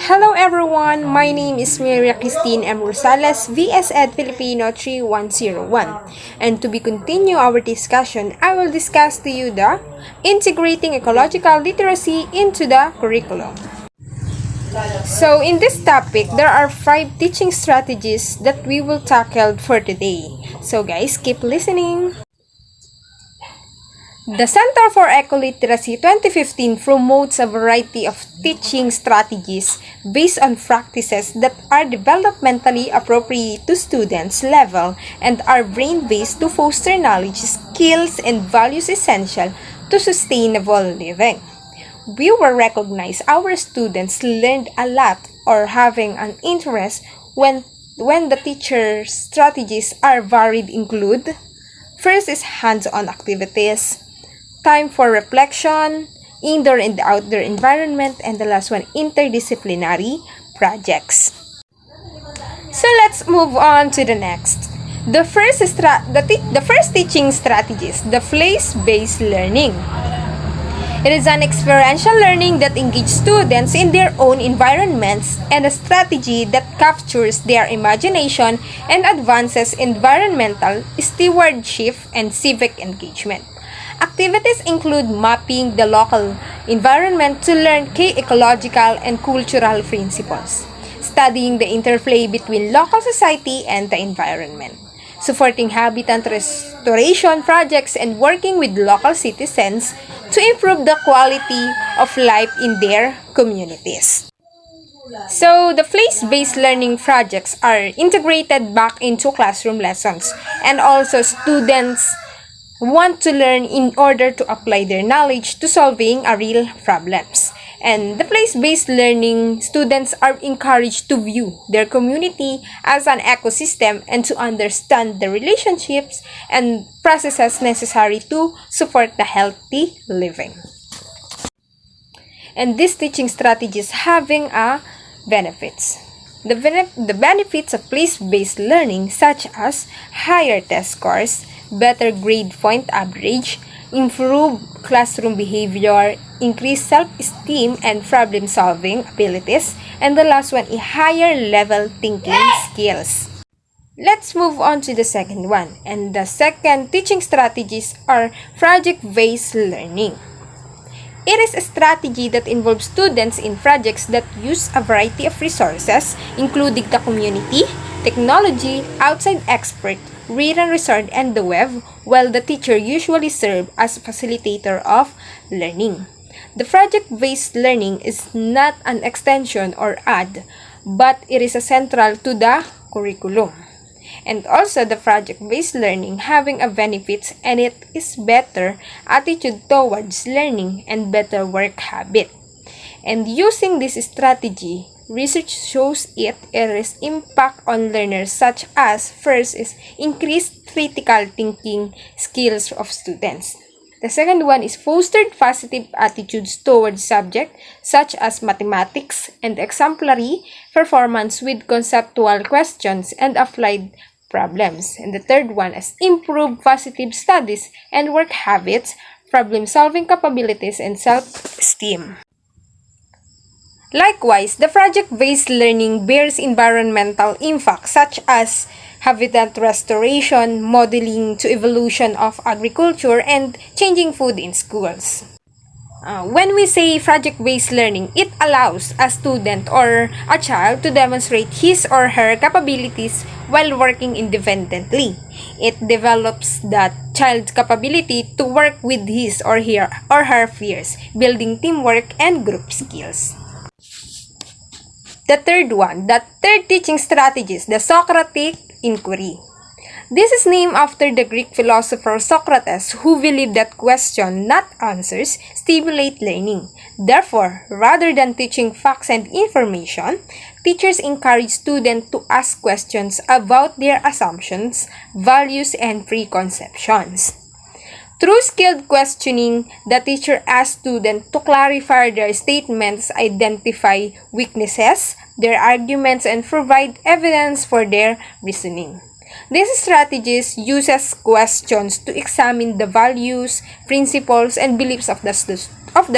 Hello everyone, my name is Maria Christine M. Rosales, VS Ed Filipino 3101. And to be continue our discussion, I will discuss to you the integrating ecological literacy into the curriculum. So in this topic, there are 5 teaching strategies that we will tackle for today. So guys, keep listening. The Center for Ecoliteracy 2015 promotes a variety of teaching strategies based on practices that are developmentally appropriate to students' level and are brain-based to foster knowledge, skills, and values essential to sustainable living. We will recognize our students learned a lot or having an interest when the teacher's strategies are varied include: first is hands-on activities, time for reflection, indoor and outdoor environment, and the last one, interdisciplinary projects. So let's move on to the next. The first teaching strategies, the place-based learning. It is an experiential learning that engages students in their own environments and a strategy that captures their imagination and advances environmental stewardship and civic engagement. Activities include mapping the local environment to learn key ecological and cultural principles, studying the interplay between local society and the environment, supporting habitat restoration projects, and working with local citizens to improve the quality of life in their communities. So, the place-based learning projects are integrated back into classroom lessons, and also students want to learn in order to apply their knowledge to solving real problems. And the place-based learning, students are encouraged to view their community as an ecosystem and to understand the relationships and processes necessary to support the healthy living. And these teaching strategies having benefits. The benefits of place-based learning, such as higher test scores, better grade point average, improve classroom behavior, increase self-esteem and problem-solving abilities, and the last one is higher level thinking skills. Let's move on to the second one. And the second teaching strategies are project-based learning. It is a strategy that involves students in projects that use a variety of resources, including the community, technology, outside expert, written resource, and the web, while the teacher usually serves as a facilitator of learning. The project-based learning is not an extension or add, but it is central to the curriculum. And also the project-based learning having a benefits, and it is better attitude towards learning and better work habit. And using this strategy, research shows it is impact on learners, such as first is increased critical thinking skills of students. The second one is fostered positive attitudes towards subject such as mathematics and exemplary performance with conceptual questions and applied problems. And the third one is improved positive studies and work habits, problem-solving capabilities, and self-esteem. Likewise, the project-based learning bears environmental impact such as habitat restoration, modeling to evolution of agriculture, and changing food in schools. When we say project-based learning, it allows a student or a child to demonstrate his or her capabilities while working independently. It develops the child's capability to work with his or her peers, building teamwork and group skills. The third teaching strategy is the Socratic inquiry. This is named after the Greek philosopher Socrates, who believed that questions, not answers, stimulate learning. Therefore, rather than teaching facts and information, teachers encourage students to ask questions about their assumptions, values, and preconceptions. Through skilled questioning, the teacher asks students to clarify their statements, identify weaknesses, their arguments, and provide evidence for their reasoning. These strategies uses questions to examine the values, principles, and beliefs of the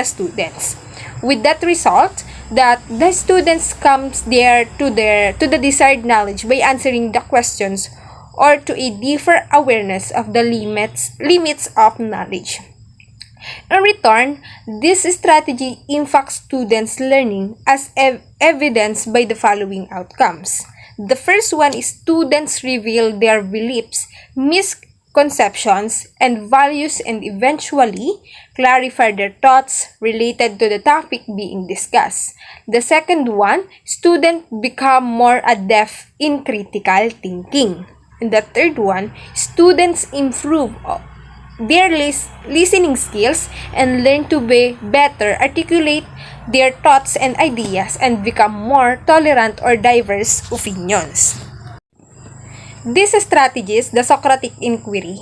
students. With that result, that the students comes to the desired knowledge by answering the questions or to a deeper awareness of the limits of knowledge. In return, this strategy impacts students' learning as evidenced by the following outcomes. The first one is students reveal their beliefs, misconceptions, and values and eventually clarify their thoughts related to the topic being discussed. The second one, students become more adept in critical thinking. And the third one, students improve their listening skills and learn to be better articulate their thoughts and ideas and become more tolerant or diverse opinions. These strategies, the Socratic inquiry,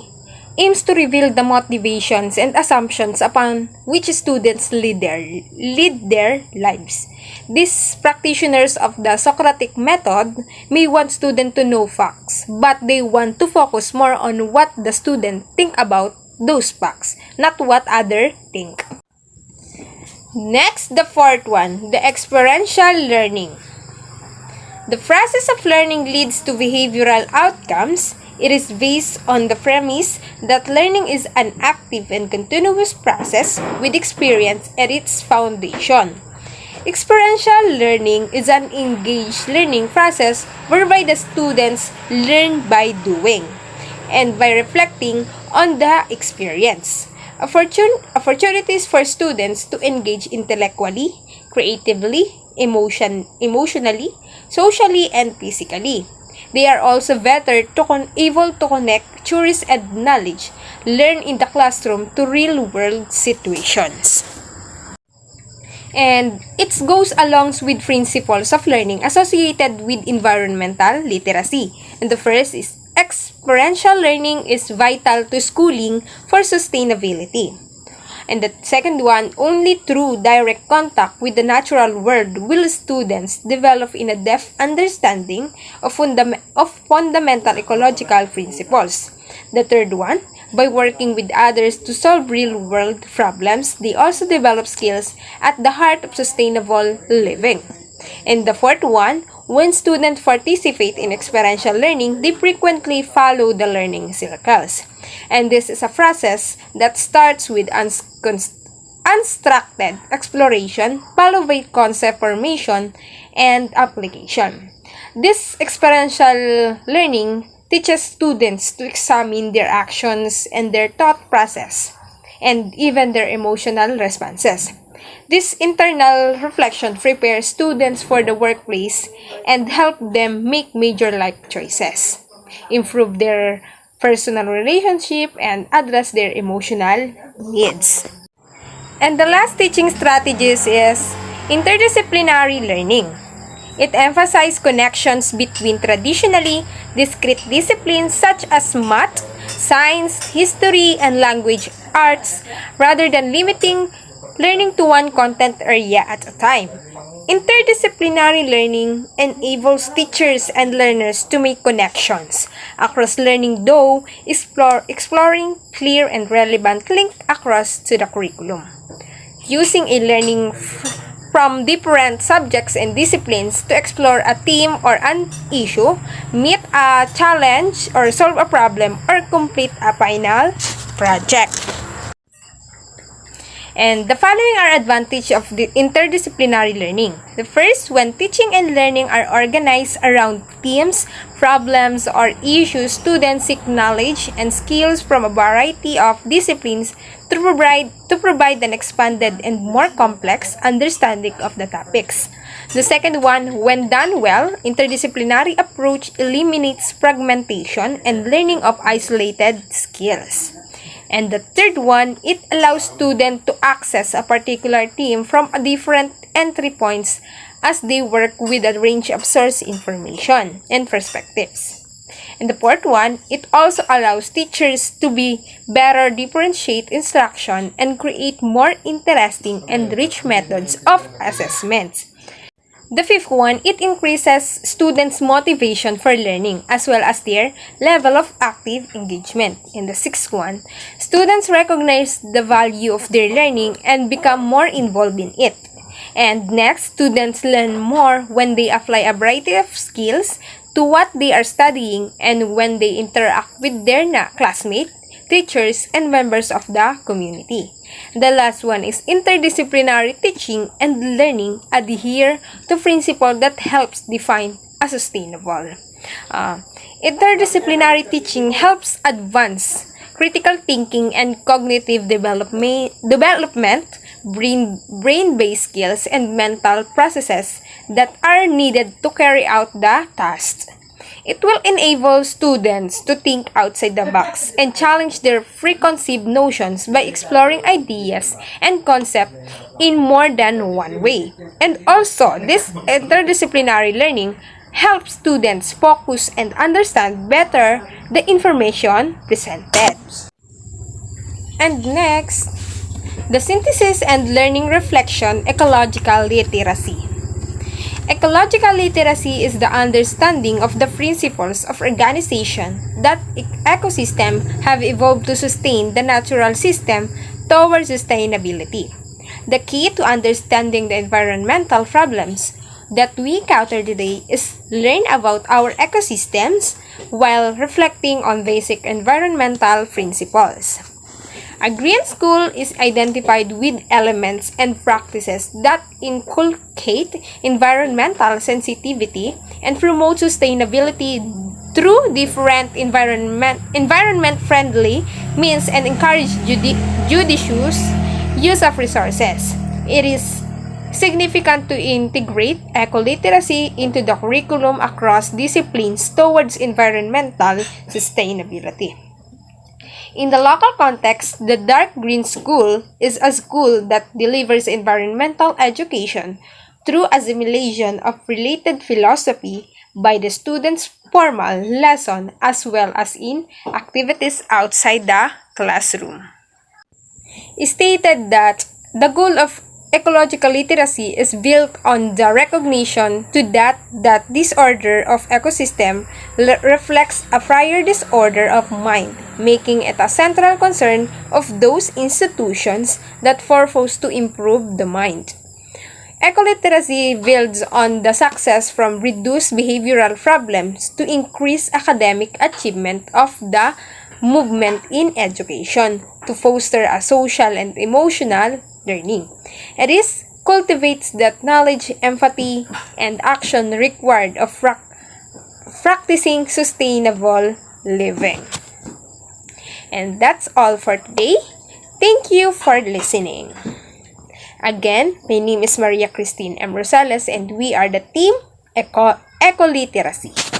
aims to reveal the motivations and assumptions upon which students lead their lives. These practitioners of the Socratic method may want students to know facts, but they want to focus more on what the student think about those facts, not what others think. Next, the fourth one, the experiential learning. The process of learning leads to behavioral outcomes. It is based on the premise that learning is an active and continuous process with experience at its foundation. Experiential learning is an engaged learning process whereby the students learn by doing and by reflecting on the experience. Opportunities for students to engage intellectually, creatively, emotionally, socially, and physically. They are also better able to connect theories and knowledge learned in the classroom to real-world situations. And it goes along with principles of learning associated with environmental literacy. And the first is experiential learning is vital to schooling for sustainability. And the second one, only through direct contact with the natural world will students develop in a depth understanding of fundamental ecological principles. The third one, by working with others to solve real-world problems, they also develop skills at the heart of sustainable living. And the fourth one, when students participate in experiential learning, they frequently follow the learning circles. And this is a process that starts with unstructured exploration, followed by concept formation and application. This experiential learning teaches students to examine their actions and their thought process, and even their emotional responses. This internal reflection prepares students for the workplace and help them make major life choices, improve their personal relationship, and address their emotional needs. And the last teaching strategies is interdisciplinary learning. It emphasizes connections between traditionally discrete disciplines such as math, science, history, and language arts rather than limiting learning to one content area at a time. Interdisciplinary learning enables teachers and learners to make connections across learning, though exploring clear and relevant links across to the curriculum. Using a learning from different subjects and disciplines to explore a theme or an issue, meet a challenge or solve a problem or complete a final project. And the following are advantages of the interdisciplinary learning. The first, when teaching and learning are organized around themes, problems, or issues, students seek knowledge and skills from a variety of disciplines to provide an expanded and more complex understanding of the topics. The second one, when done well, interdisciplinary approach eliminates fragmentation and learning of isolated skills. And the third one, it allows students to access a particular theme from a different entry points as they work with a range of source information and perspectives. And the fourth one, it also allows teachers to be better differentiate instruction and create more interesting and rich methods of assessments. The fifth one, it increases students' motivation for learning as well as their level of active engagement. In the sixth one, students recognize the value of their learning and become more involved in it. And next, students learn more when they apply a variety of skills to what they are studying and when they interact with their classmates, teachers, and members of the community. The last one is interdisciplinary teaching and learning adhere to principle that helps define a sustainable. Interdisciplinary teaching helps advance critical thinking and cognitive development, brain-based skills, and mental processes that are needed to carry out the tasks. It will enable students to think outside the box and challenge their preconceived notions by exploring ideas and concepts in more than one way. And also, this interdisciplinary learning helps students focus and understand better the information presented. And next, the synthesis and learning reflection ecological literacy. Ecological literacy is the understanding of the principles of organization that ecosystems have evolved to sustain the natural system towards sustainability. The key to understanding the environmental problems that we encounter today is learn about our ecosystems while reflecting on basic environmental principles. A green school is identified with elements and practices that inculcate environmental sensitivity and promote sustainability through different environment-friendly means and encourage judicious use of resources. It is significant to integrate eco-literacy into the curriculum across disciplines towards environmental sustainability. In the local context, the dark green school is a school that delivers environmental education through assimilation of related philosophy by the students' formal lesson as well as in activities outside the classroom. It stated that the goal of ecological literacy is built on the recognition to that disorder of ecosystem reflects a prior disorder of mind, making it a central concern of those institutions that purpose to improve the mind. Ecoliteracy builds on the success from reduced behavioral problems to increase academic achievement of the movement in education to foster a social and emotional learning. It is cultivates that knowledge, empathy, and action required of practicing sustainable living. And that's all for today. Thank you for listening. Again, my name is Maria Christine M. Rosales and we are the team Ecoliteracy.